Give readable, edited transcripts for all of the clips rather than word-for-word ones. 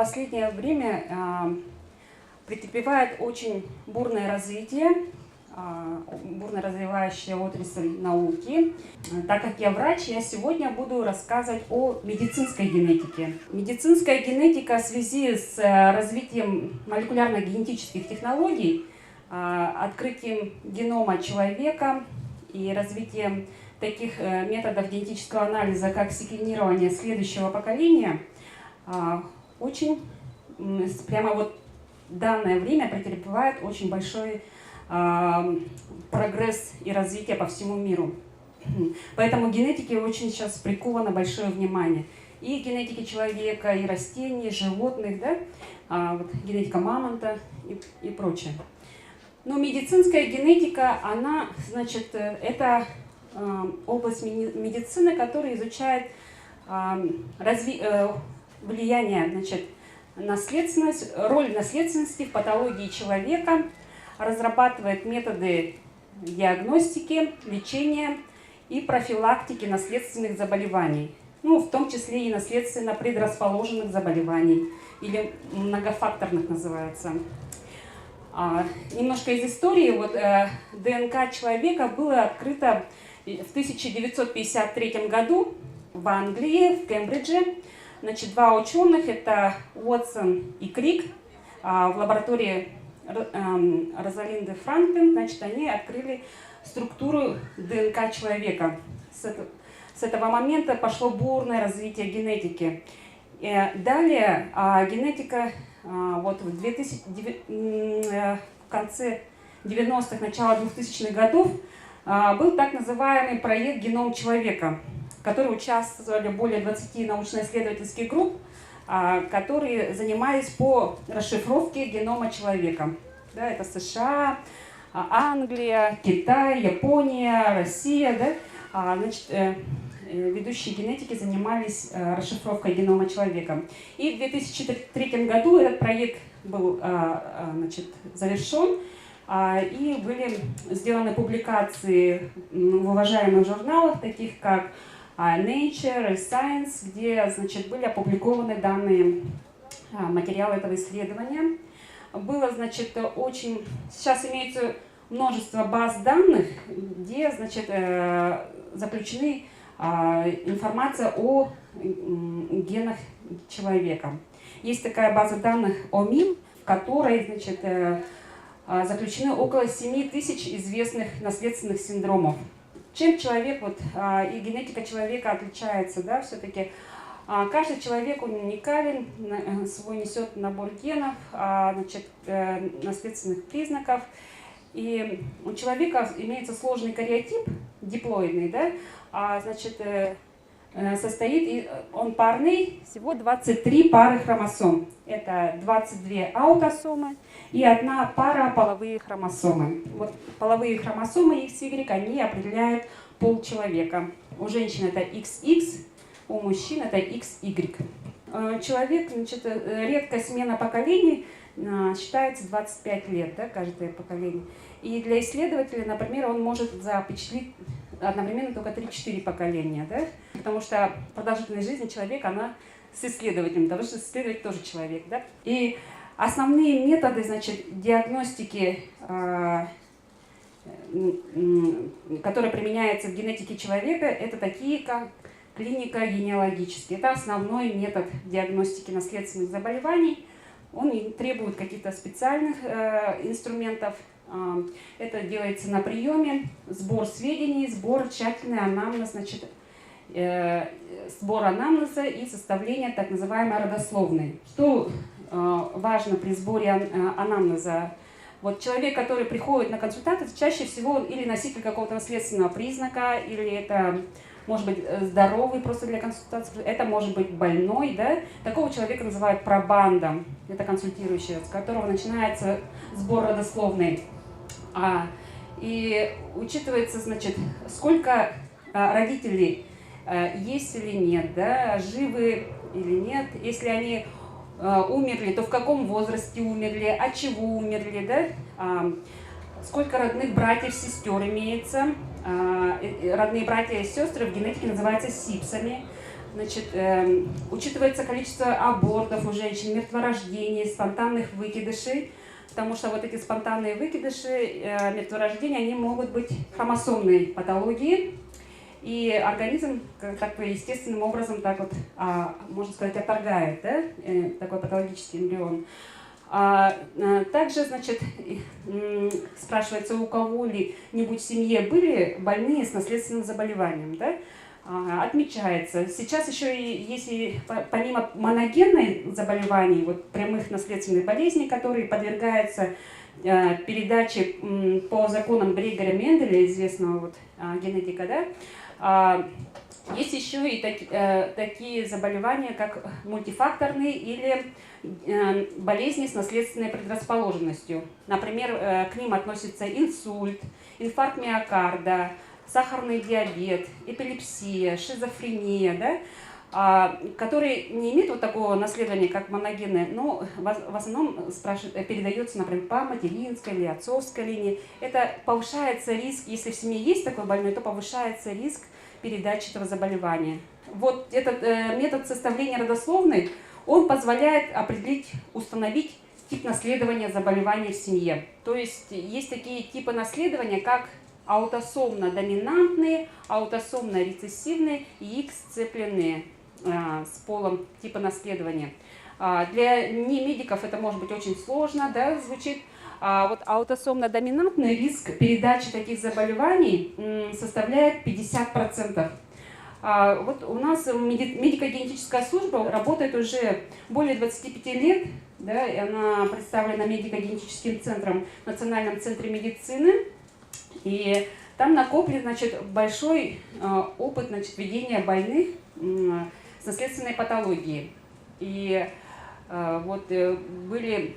последнее время претерпевает очень бурное развитие, бурно развивающая отрасль науки. Так как я врач, я сегодня буду рассказывать о медицинской генетике. Медицинская генетика в связи с развитием молекулярно-генетических технологий, открытием генома человека и развитием таких методов генетического анализа, как секвенирование следующего поколения, очень прямо вот в данное время претерпевает очень большой прогресс и развитие по всему миру. Поэтому генетике очень сейчас приковано большое внимание. И генетики человека, и растений, и животных, да? Вот, генетика мамонта и прочее. Но медицинская генетика, она, значит, это область медицины, которая изучает влияние, значит, наследственность, роль наследственности в патологии человека, разрабатывает методы диагностики, лечения и профилактики наследственных заболеваний, ну, в том числе и наследственно предрасположенных заболеваний, или многофакторных называется. Немножко из истории. Вот, ДНК человека было открыто в 1953 году в Англии, в Кембридже. Значит, два ученых, это Уотсон и Крик, в лаборатории Розалинды Франклин, значит, они открыли структуру ДНК человека. С этого момента пошло бурное развитие генетики. Далее генетика вот в конце 90-х, начало 2000-х годов был так называемый проект «Геном человека», в котором участвовали более 20 научно-исследовательских групп, которые занимались по расшифровке генома человека. Да, это США, Англия, Китай, Япония, Россия. Да? Значит, ведущие генетики занимались расшифровкой генома человека. И в 2003 году этот проект был, значит, завершен, и были сделаны публикации в уважаемых журналах, таких как Nature и Science, где, значит, были опубликованы данные материалы этого исследования. Было, значит, очень... Сейчас имеется множество баз данных, где, значит, заключены информация о генах человека. Есть такая база данных ОМИМ, в которой, значит, заключены около 7000 известных наследственных синдромов. Чем человек, вот, и генетика человека отличается, да, все-таки каждый человек уникален, свой несет набор генов, значит, наследственных признаков. И у человека имеется сложный кариотип, диплоидный, да, значит, состоит, он парный, всего 23 пары хромосом. Это 22 аутосомы и одна пара половые хромосомы. Вот половые хромосомы XY, они определяют пол человека. У женщин это XX, у мужчин это XY. Человек, значит, редкая смена поколений считается 25 лет, да, каждое поколение. И для исследователя, например, он может запечатлеть одновременно только 3-4 поколения, да? Потому что продолжительность жизни человека, она с исследователем, потому что исследователь тоже человек. Да? И основные методы, значит, диагностики, которые применяются в генетике человека, это такие, как клиника генеалогическая. Это основной метод диагностики наследственных заболеваний. Он не требует каких-то специальных инструментов. Это делается на приеме, сбор сведений, сбор, тщательный анамнез, значит, сбор анамнеза и составление так называемой родословной. Что важно при сборе анамнеза? Вот человек, который приходит на консультацию, чаще всего или носитель какого-то наследственного признака, или это может быть здоровый просто для консультации, это может быть больной, да? Такого человека называют пробандом, это консультирующий, с которого начинается сбор родословной. И учитывается, значит, сколько родителей есть или нет, да, живы или нет, если они умерли, то в каком возрасте умерли, от чего умерли, да, сколько родных братьев, сестер имеется. Родные братья и сестры в генетике называются сипсами. Значит, учитывается количество абортов у женщин, мертворождений, спонтанных выкидышей, потому что вот эти спонтанные выкидыши, мертворождения, они могут быть хромосомной патологией, и организм так естественным образом так вот, можно сказать, отторгает, да, такой патологический эмбрион. Также, значит, спрашивается, у кого-нибудь в семье были больные с наследственным заболеванием, да? Отмечается. Сейчас еще и если помимо моногенных заболеваний, вот прямых наследственных болезней, которые подвергаются передаче по законам Грегория Менделя, известного вот, генетика, да, есть еще и такие заболевания, как мультифакторные или болезни с наследственной предрасположенностью. Например, к ним относятся инсульт, инфаркт миокарда, сахарный диабет, эпилепсия, шизофрения, да, которые не имеют вот такого наследования, как моногенные, но в основном передается, например, по материнской или отцовской линии. Это повышается риск, если в семье есть такой больной, то повышается риск передачи этого заболевания. Вот этот метод составления родословной, он позволяет определить, установить тип наследования заболеваний в семье. То есть есть такие типы наследования, как аутосомно-доминантные, аутосомно-рецессивные и X-сцепленные с полом типа наследования. Для немедиков это может быть очень сложно, да, звучит. Вот аутосомно-доминантный риск передачи таких заболеваний составляет 50%. Вот у нас медико-генетическая служба работает уже более 25 лет, да, и она представлена медико-генетическим центром в Национальном центре медицины. И там накоплен, значит, большой опыт, значит, ведения больных с наследственной патологией. И вот были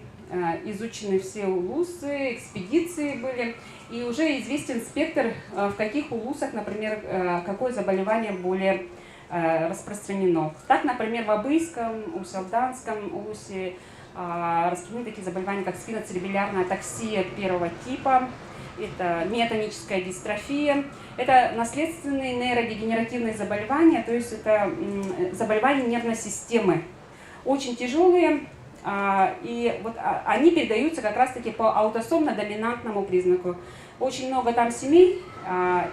изучены все улусы, экспедиции были, и уже известен спектр, в каких улусах, например, какое заболевание более распространено. Так, например, в Абыйском, Усть-Алданском улусе распространены такие заболевания, как спиноцеребелярная атаксия первого типа, это миотоническая дистрофия, это наследственные нейродегенеративные заболевания, то есть это заболевания нервной системы, очень тяжелые, и вот они передаются как раз-таки по аутосомно-доминантному признаку. Очень много там семей,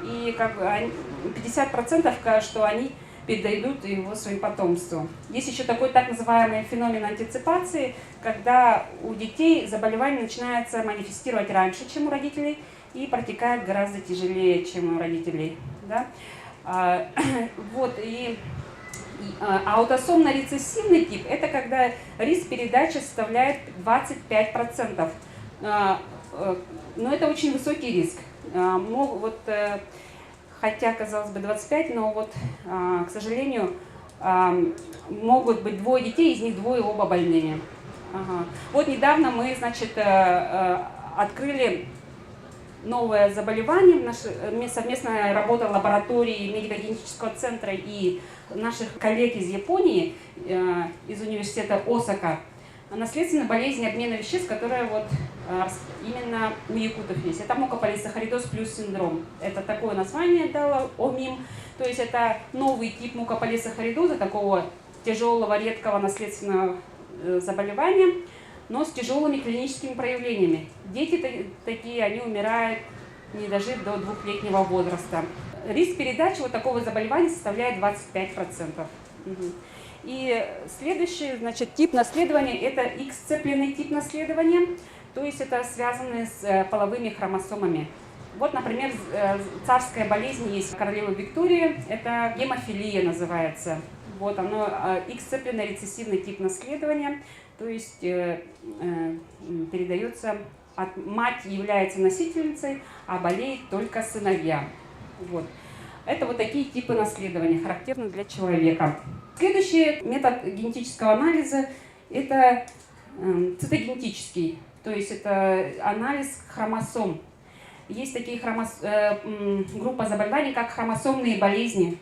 и как бы 50% что они передают его своим потомству. Есть еще такой так называемый феномен антиципации, когда у детей заболевание начинается манифестировать раньше, чем у родителей, и протекает гораздо тяжелее, чем у родителей. Да? Вот, и аутосомно-рецессивный тип – это когда риск передачи составляет 25%. Но это очень высокий риск. Вот, хотя, казалось бы, 25, но вот, к сожалению, могут быть двое детей, из них двое оба больные. Вот недавно мы, значит, открыли новое заболевание. Совместная работа лаборатории медико-генетического центра и наших коллег из Японии, из университета Осака, наследственная болезнь обмена веществ, которая вот именно у якутов есть. Это мукополисахаридоз плюс синдром. Это такое название дало ОМИМ. То есть это новый тип мукополисахаридоза, такого тяжелого, редкого наследственного заболевания, но с тяжелыми клиническими проявлениями. Дети такие, они умирают, не дожив до 2-летнего возраста. Риск передачи вот такого заболевания составляет 25%. И следующий, значит, тип наследования – это X-сцепленный тип наследования, то есть это связано с половыми хромосомами. Вот, например, царская болезнь есть королевы Виктории, это гемофилия называется. Вот оно, X-сцепленный рецессивный тип наследования, то есть передается, мать является носительницей, а болеют только сыновья. Вот. Это вот такие типы наследования, характерны для человека. Следующий метод генетического анализа – это цитогенетический, то есть это анализ хромосом. Есть такие группа заболеваний, как хромосомные болезни.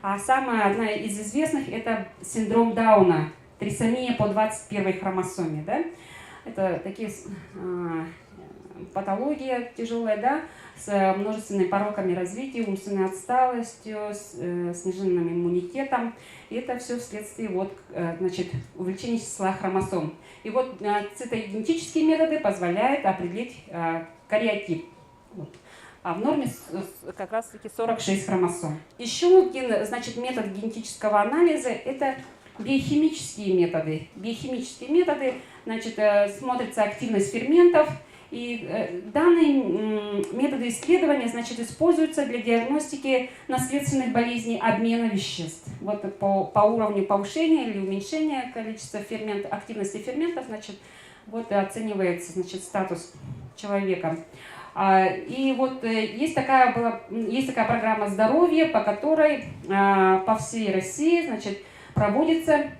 А самая одна из известных – это синдром Дауна, трисомия по 21 хромосоме. Да? Это такие патология тяжелая, да, с множественными пороками развития, умственной отсталостью, с сниженным иммунитетом. И это все вследствие вот, значит, увеличения числа хромосом. И вот цитогенетические методы позволяют определить кариотип. Вот. А в норме как раз-таки 46 хромосом. Еще один, значит, метод генетического анализа – это биохимические методы. Биохимические методы, значит, смотрится активность ферментов. И данные методы исследования, значит, используются для диагностики наследственных болезней обмена веществ. Вот по уровню повышения или уменьшения количества ферментов, активности ферментов, значит, вот оценивается, значит, статус человека. И вот есть такая программа здоровья, по которой по всей России, значит, проводится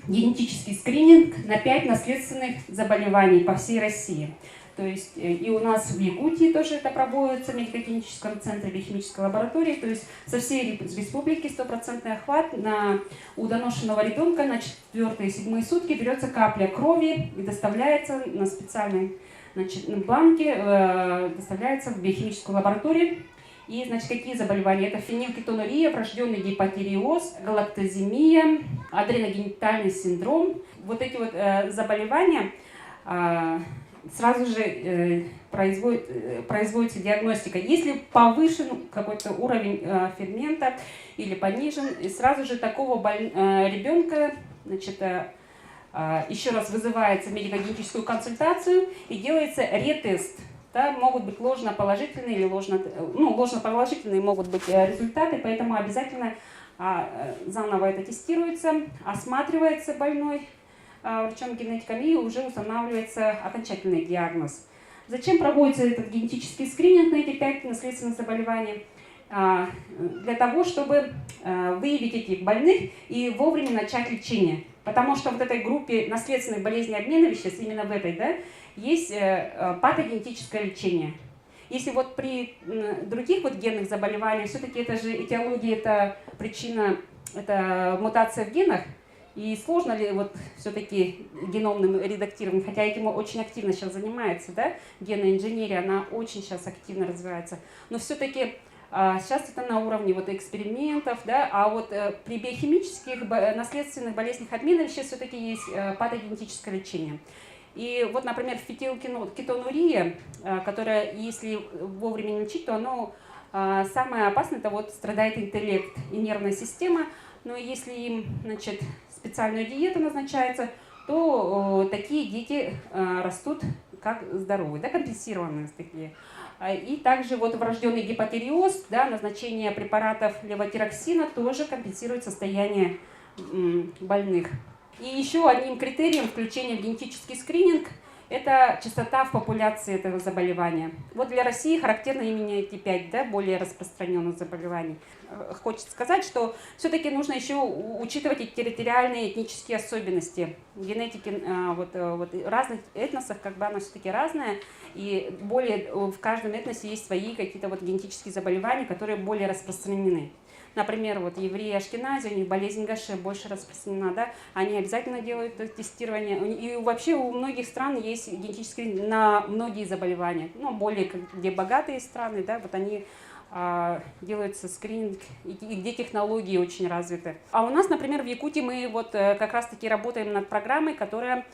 генетический скрининг на 5 наследственных заболеваний по всей России. То есть и у нас в Якутии тоже это проводится, в медико-генетическом центре биохимической лаборатории. То есть со всей республики 100% охват у доношенного ребенка на 4-е и 7-е сутки берется капля крови и доставляется на специальной, значит, бланке, доставляется в биохимическую лабораторию. И, значит, какие заболевания? Это фенилкетонурия, врожденный гипотиреоз, галактоземия, адреногенитальный синдром. Вот эти вот заболевания сразу же производится диагностика. Если повышен какой-то уровень фермента или понижен, и сразу же такого ребенка, значит, еще раз вызывается в медико-генетическую консультацию и делается ретест. Да, могут быть ложноположительные или ложноположительные могут быть результаты, поэтому обязательно заново это тестируется, осматривается больной врачом-генетиком и уже устанавливается окончательный диагноз. Зачем проводится этот генетический скрининг на эти 5 наследственных заболеваний? Для того, чтобы выявить этих больных и вовремя начать лечение. Потому что в этой группе наследственных болезней обмена веществ, именно в этой, да, есть патогенетическое лечение. Если вот при других вот генных заболеваниях, все-таки это же этиология, это причина, это мутация в генах, и сложно ли вот все-таки геномным редактированием, хотя этим очень активно сейчас занимается, да, генная инженерия, она очень сейчас активно развивается, но все-таки сейчас это на уровне вот экспериментов, да, а вот при биохимических наследственных болезнях обмена веществ все-таки есть патогенетическое лечение. И вот, например, фенилкетонурия, которая, если вовремя не лечить, то оно самое опасное, это вот страдает интеллект и нервная система, но если им, значит, специальная диета назначается, то такие дети растут как здоровые, да, компенсированные такие. И также вот врожденный гипотиреоз, да, назначение препаратов левотироксина тоже компенсирует состояние больных. И еще одним критерием включения в генетический скрининг – это частота в популяции этого заболевания. Вот для России характерно именно эти 5, да, более распространенных заболеваний. Хочется сказать, что все-таки нужно еще учитывать и территориальные этнические особенности генетики вот разных этносах, как бы она все-таки разная, и в каждом этносе есть свои какие-то вот генетические заболевания, которые более распространены. Например, вот евреи Ашкенази, у них болезнь Гаше больше распространена, да, они обязательно делают тестирование. И вообще у многих стран есть генетические на многие заболевания, ну, более где богатые страны, да, вот они делается скрининг, и где технологии очень развиты. А у нас, например, в Якутии мы вот как раз-таки работаем над программой, которая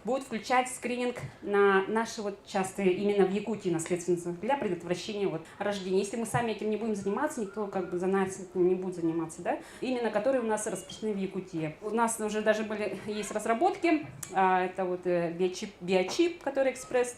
будет включать скрининг на наши вот частые, именно в Якутии наследственности, для предотвращения вот рождения. Если мы сами этим не будем заниматься, никто как бы за нас этим не будет заниматься, да? Именно которые у нас распространены в Якутии. У нас уже даже есть разработки, это вот биочип, который экспресс.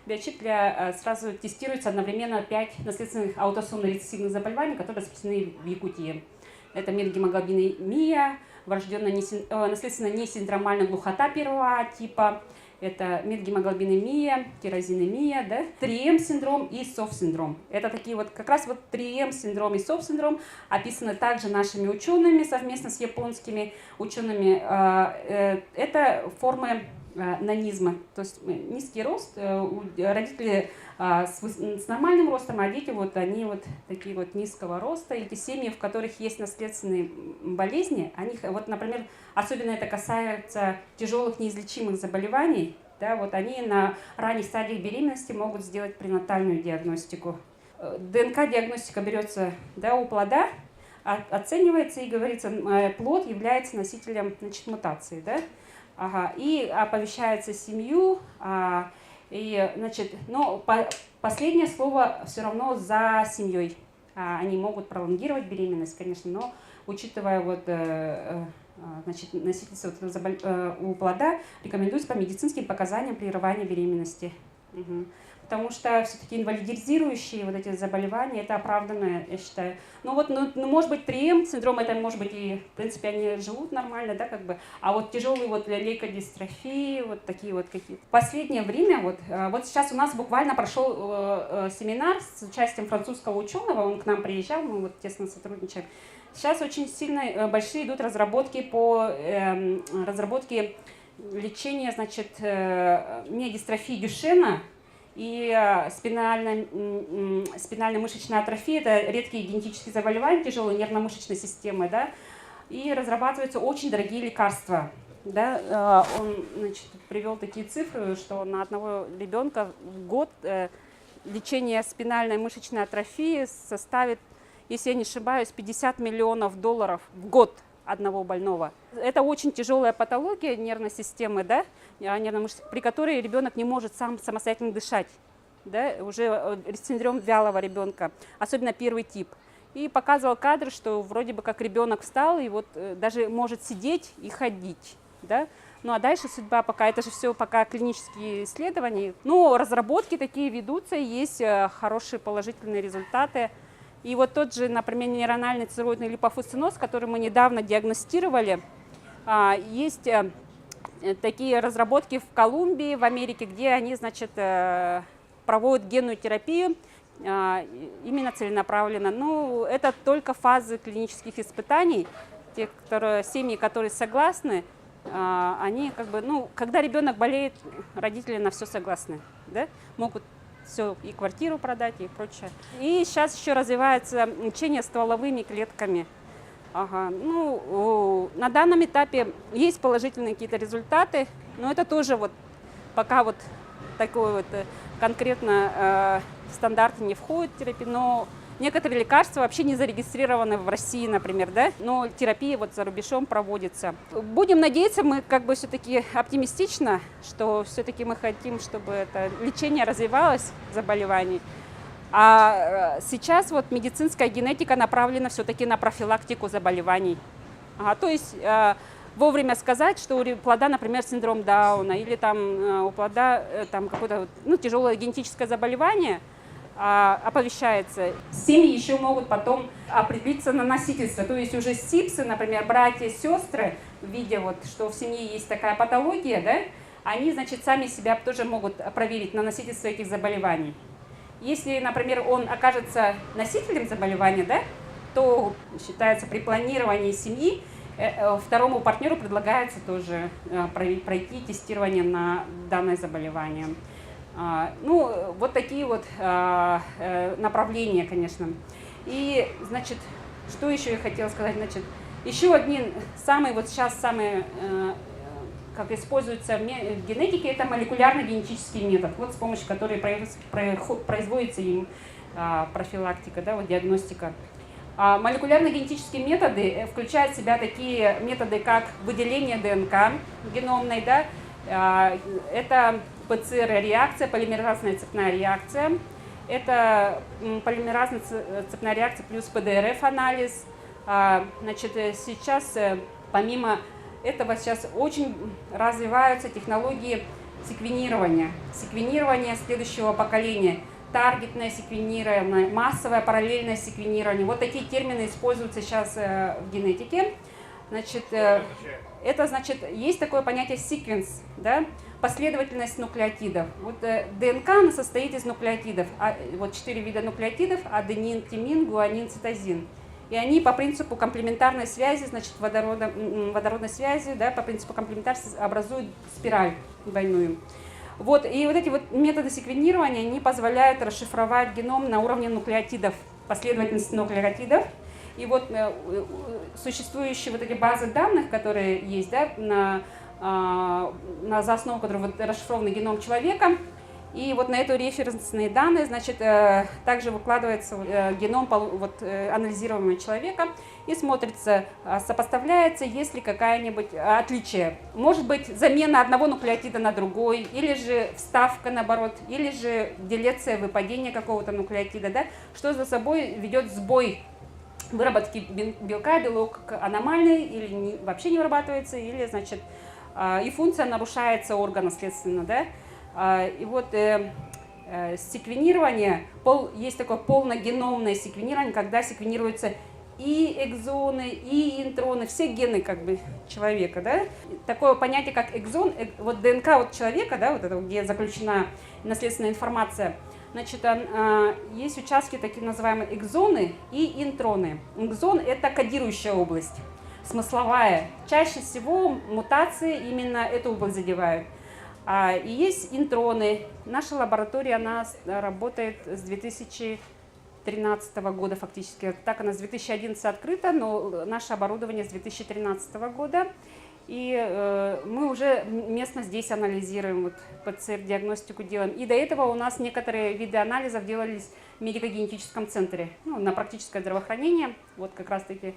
Биочип сразу тестируется одновременно 5 наследственных аутосомно-рецессивных заболеваний, которые распространены в Якутии. Это метгемоглобинемия, наследственно несиндромальная глухота первого типа, это метгемоглобинемия, тирозинемия, да, 3М-синдром и СОВ-синдром. Это такие вот, как раз вот 3М-синдром и СОВ-синдром описаны также нашими учеными, совместно с японскими учеными. Это формы нанизма, то есть низкий рост, родители с нормальным ростом, а дети вот они вот такие вот низкого роста. И те семьи, в которых есть наследственные болезни, вот, например, особенно это касается тяжелых неизлечимых заболеваний, Да, вот они на ранней стадии беременности могут сделать пренатальную диагностику. ДНК-диагностика берется, да, у плода, оценивается и говорится, плод является носителем, значит, мутации, да? Ага, и оповещается семью, и, значит, но последнее слово все равно за семьей. Они могут пролонгировать беременность, конечно, но учитывая вот, значит, носительство у плода, рекомендуется по медицинским показаниям прерывания беременности. Угу. Потому что все-таки инвалидизирующие вот эти заболевания, это оправданное, я считаю. Ну вот, может быть, 3М синдром, это может быть и, в принципе, они живут нормально, да, как бы. А вот тяжелые вот лейкодистрофии, вот такие вот какие-то. В последнее время, вот сейчас у нас буквально прошел семинар с участием французского ученого, он к нам приезжал, мы вот тесно сотрудничаем. Сейчас очень сильно большие идут разработки по разработке лечения, значит, миодистрофии Дюшена и спинально-мышечная атрофия. Это редкие генетические заболевания тяжелой нервно-мышечной системы, да, и разрабатываются очень дорогие лекарства. Да. Он, значит, привел такие цифры, что на одного ребенка в год лечение спинальной мышечной атрофии составит, если я не ошибаюсь, $50 миллионов в год одного больного. Это очень тяжелая патология нервной системы, да, при которой ребенок не может самостоятельно дышать. Да, уже синдром вялого ребенка, особенно первый тип. И показывал кадр, что вроде бы как ребенок встал и вот даже может сидеть и ходить. Да? Ну а дальше судьба пока, это же все пока клинические исследования. Но разработки такие ведутся, есть хорошие положительные результаты. И вот тот же, например, нейрональный цирроидный липофусциноз, который мы недавно диагностировали, есть такие разработки в Колумбии, в Америке, где они, значит, проводят генную терапию именно целенаправленно. Ну, это только фазы клинических испытаний. Те, семьи, которые согласны, они как бы, ну, когда ребенок болеет, родители на все согласны, да? Могут все, и квартиру продать, и прочее. И сейчас еще развивается лечение стволовыми клетками. Ага. Ну, на данном этапе есть положительные какие-то результаты, но это тоже вот пока вот такой вот конкретно в стандарты не входит терапия, но некоторые лекарства вообще не зарегистрированы в России, например, да, но терапия вот за рубежом проводится. Будем надеяться, мы как бы все-таки оптимистично, что все-таки мы хотим, чтобы это лечение развивалось заболеваний. А сейчас вот медицинская генетика направлена все-таки на профилактику заболеваний. То есть вовремя сказать, что у плода, например, синдром Дауна или там у плода там какое-то тяжелое генетическое заболевание, оповещается. Семьи еще могут потом определиться на носительство. То есть уже СИПСы, например, братья, сестры, видя вот, что в семье есть такая патология, да, они, значит, сами себя тоже могут проверить на носительство этих заболеваний. Если, например, он окажется носителем заболевания, да, то считается при планировании семьи второму партнеру предлагается тоже пройти тестирование на данное заболевание. Ну, вот такие вот направления, конечно. И, значит, что еще я хотела сказать? Значит, еще один самый как используется в генетике, это молекулярно-генетический метод, вот с помощью которой производится им профилактика, да, вот диагностика. Молекулярно-генетические методы включают в себя такие методы, как выделение ДНК геномной, да, это ПЦР-реакция, полимеразная цепная реакция. Это полимеразная цепная реакция плюс ПДРФ-анализ. Значит, сейчас, помимо этого, сейчас очень развиваются технологии секвенирования. Секвенирование следующего поколения. Таргетное секвенирование, массовое параллельное секвенирование. Вот такие термины используются сейчас в генетике. Значит, это значит, есть такое понятие sequence, да, последовательность нуклеотидов. Вот ДНК она состоит из нуклеотидов. Вот 4 вида нуклеотидов: аденин, тимин, гуанин, цитозин. И они по принципу комплементарной связи, значит, водородной связи, да, по принципу комплементарности образуют спираль двойную. Вот, и вот эти вот методы секвенирования, они позволяют расшифровать геном на уровне нуклеотидов, последовательности нуклеотидов. И вот существующие вот эти базы данных, которые есть, да, за основу которого расшифрованный геном человека. И вот на эту референсные данные, значит, также выкладывается геном анализируемого человека и смотрится, сопоставляется, есть ли какая-нибудь отличие. Может быть, замена одного нуклеотида на другой, или же вставка, наоборот, или же делеция, выпадение какого-то нуклеотида, да, что за собой ведет сбой выработки белка, белок аномальный, или вообще не вырабатывается, или, значит, и функция нарушается органа, следственно, да. И вот секвенирование, есть такое полногеномное секвенирование, когда секвенируются и экзоны, и интроны, все гены как бы человека, да. Такое понятие, как экзон, вот ДНК вот человека, да, вот это, где заключена наследственная информация, значит, есть участки, такие называемые экзоны и интроны. Экзон – это кодирующая область, смысловая. Чаще всего мутации именно эту область задевают. И есть интроны. Наша лаборатория, она работает с 2013 года фактически. Так она с 2011 открыта, но наше оборудование с 2013 года. И мы уже местно здесь анализируем, вот, ПЦР-диагностику делаем. И до этого у нас некоторые виды анализов делались в медико-генетическом центре, ну, на практическое здравоохранение, вот как раз-таки.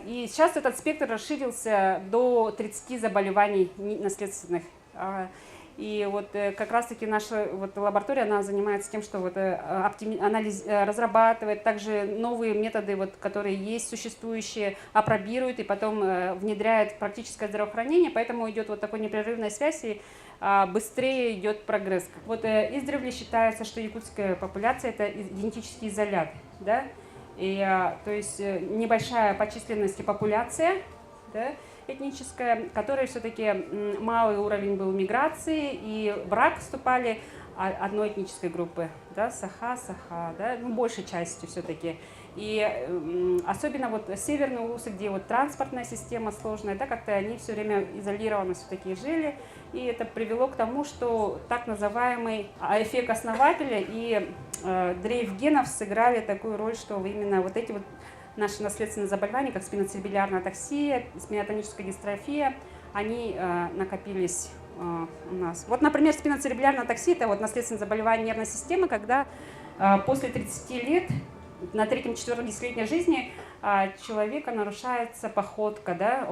И сейчас этот спектр расширился до 30 заболеваний наследственных. И вот как раз-таки наша вот лаборатория, она занимается тем, что вот разрабатывает также новые методы, вот, которые есть существующие, апробирует и потом внедряет в практическое здравоохранение, поэтому идет вот такая непрерывная связь и быстрее идет прогресс. Вот издревле считается, что якутская популяция – это генетический изолят, да? И, то есть небольшая по численности популяция, да, этническая, которая все-таки малый уровень был миграции, и в брак вступали одной этнической группы, да, саха, да, ну, большей частью все-таки. И особенно вот северные улусы, где вот транспортная система сложная, да, как-то они все время изолированно все-таки жили, и это привело к тому, что так называемый эффект основателя и дрейф генов сыграли такую роль, что именно вот эти вот наши наследственные заболевания, как спиноцеребелярная атаксия, спинотоническая дистрофия, они накопились у нас. Вот, например, спиноцеребелярная атаксия – это вот наследственное заболевание нервной системы, когда после 30 лет, на 3-4 десятилетия жизни человека нарушается походка, да,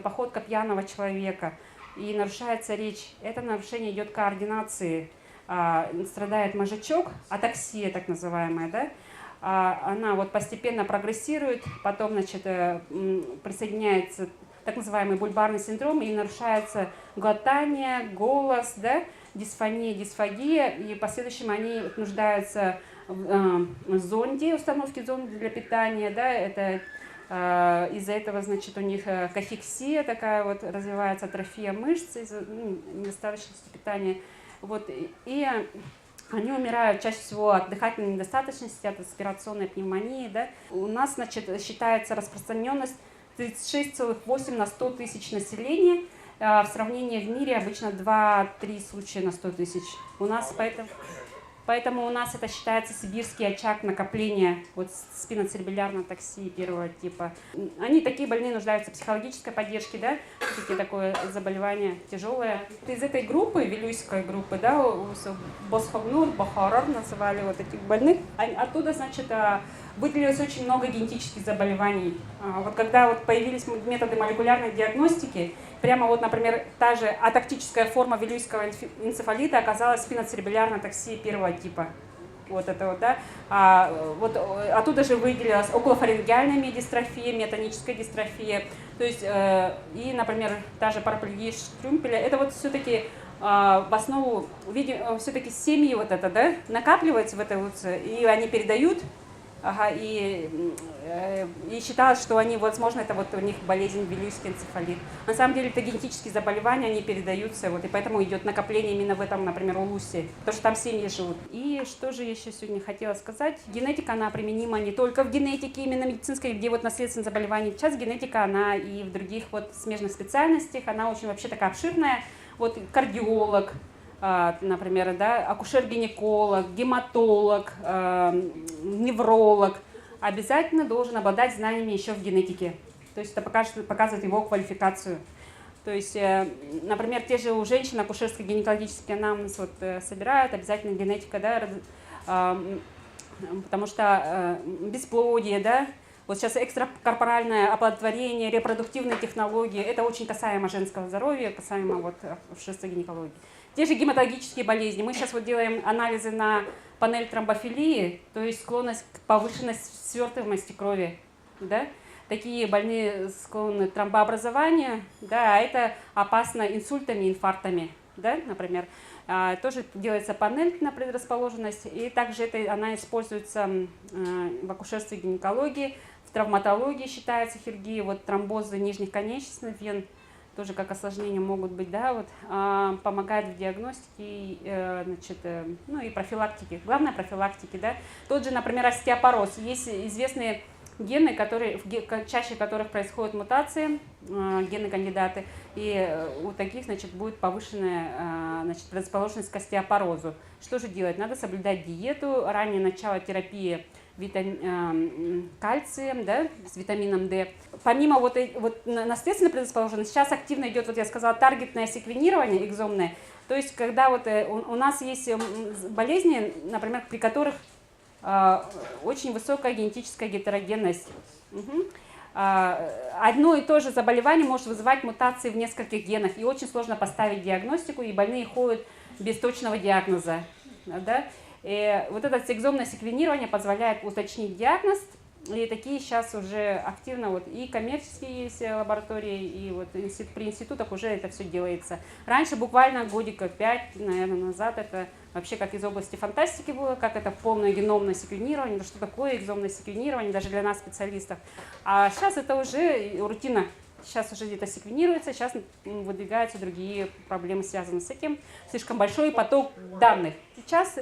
походка пьяного человека, и нарушается речь. Это нарушение идет координации, страдает мозжечок, атаксия так называемая, да. Она вот постепенно прогрессирует, потом, значит, присоединяется так называемый бульбарный синдром, и нарушается глотание, голос, да, дисфония, дисфагия, и в последующем они нуждаются в зонде, установке зонда для питания, да, это из-за этого, значит, у них кахексия такая вот развивается, атрофия мышц из-за недостаточности питания, вот, и они умирают чаще всего от дыхательной недостаточности, от аспирационной пневмонии, да. У нас, значит, считается распространенность 36,8 на 100 тысяч населения. В сравнении в мире обычно 2-3 случая на 100 тысяч. У нас поэтому у нас это считается сибирский очаг накопления вот спиноцеребелярной атаксии первого типа. Они такие больные нуждаются в психологической поддержке, да, все-таки такое заболевание тяжелое. Из этой группы, вилюйской группы, да, Босхогнур, Бахарар называли вот этих больных, оттуда, значит, выделилось очень много генетических заболеваний. Вот когда вот появились методы молекулярной диагностики, прямо вот, например, та же атактическая форма вилюйского энцефалита оказалась спиноцеребелярной атаксией первого типа. Вот это вот, да. Вот оттуда же выделилась околофарингеальная миодистрофия, миотоническая дистрофия. То есть, и, например, та же параплегия Штрюмпеля. Это вот все-таки в основу, все-таки семьи вот это, да, накапливается в этой луце, и они передают. Ага, и считалось, что они, возможно, это вот у них болезнь вилюйский энцефалит. На самом деле это генетические заболевания, они передаются, вот, и поэтому идет накопление именно в этом, например, улусе, потому что там семьи живут. И что же я еще сегодня хотела сказать? Генетика, она применима не только в генетике, именно медицинской, где вот наследственные заболевания. Сейчас генетика, она и в других вот смежных специальностях, она очень вообще такая обширная. Вот кардиолог, например, да, акушер-гинеколог, гематолог, невролог обязательно должен обладать знаниями еще в генетике. То есть это показывает его квалификацию. То То есть, например, те же у женщин акушерско-гинекологический анамнез вот, собирают, обязательно генетика, да, потому что бесплодие, да, вот сейчас экстракорпоральное оплодотворение, репродуктивные технологии, это очень касаемо женского здоровья, касаемо вот акушерства-гинекологии. Те же гематологические болезни. Мы сейчас вот делаем анализы на панель тромбофилии, то есть склонность к повышенной свертываемости крови, да. Такие больные склонны к тромбообразованию, да, а это опасно инсультами, инфарктами, да, например. Тоже делается панель на предрасположенность, и также она используется в акушерстве и гинекологии, в травматологии считается хирургия, вот тромбозы нижних конечностных вен, тоже как осложнения могут быть, да, вот, помогает в диагностике, значит, ну и профилактике, главное профилактике, да. Тот же, например, остеопороз, есть известные гены, чаще которых происходят мутации, гены-кандидаты, и у таких, значит, будет повышенная, значит, предрасположенность к остеопорозу. Что же делать? Надо соблюдать диету, раннее начало терапии кальцием, да, с витамином D. Помимо вот наследственной предрасположенности, сейчас активно идет, вот я сказала, таргетное секвенирование экзомное. То есть, когда вот у нас есть болезни, например, при которых очень высокая генетическая гетерогенность. Одно и то же заболевание может вызывать мутации в нескольких генах, и очень сложно поставить диагностику, и больные ходят без точного диагноза. Да? И вот это экзомное секвенирование позволяет уточнить диагноз, и такие сейчас уже активно вот и коммерческие есть лаборатории, и вот при институтах уже это все делается. Раньше буквально годика 5, наверное, назад это вообще как из области фантастики было, как это полное геномное секвенирование, да что такое экзомное секвенирование даже для нас, специалистов. А сейчас это уже рутина. Сейчас уже где-то секвенируется, сейчас выдвигаются другие проблемы, связанные с этим. Слишком большой поток данных. Сейчас,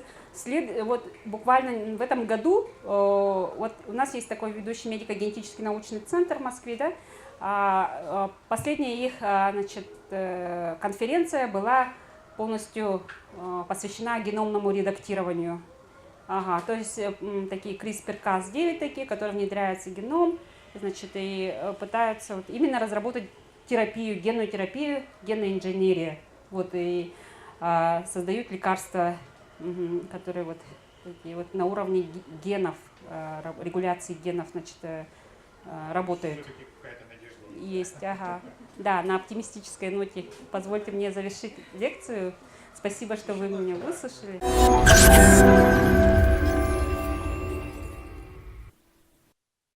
вот буквально в этом году, вот у нас есть такой ведущий медико-генетический научный центр в Москве, да, последняя их, значит, конференция была полностью посвящена геномному редактированию. Ага, то есть такие CRISPR-Cas9 такие, которые внедряются в геном, значит, и пытаются вот именно разработать терапию, генную терапию, генная инженерия. Вот, и создают лекарства, которые вот, такие вот на уровне генов, регуляции генов, значит, работают. Есть, ага. Да, на оптимистической ноте позвольте мне завершить лекцию. Спасибо, что вы меня выслушали.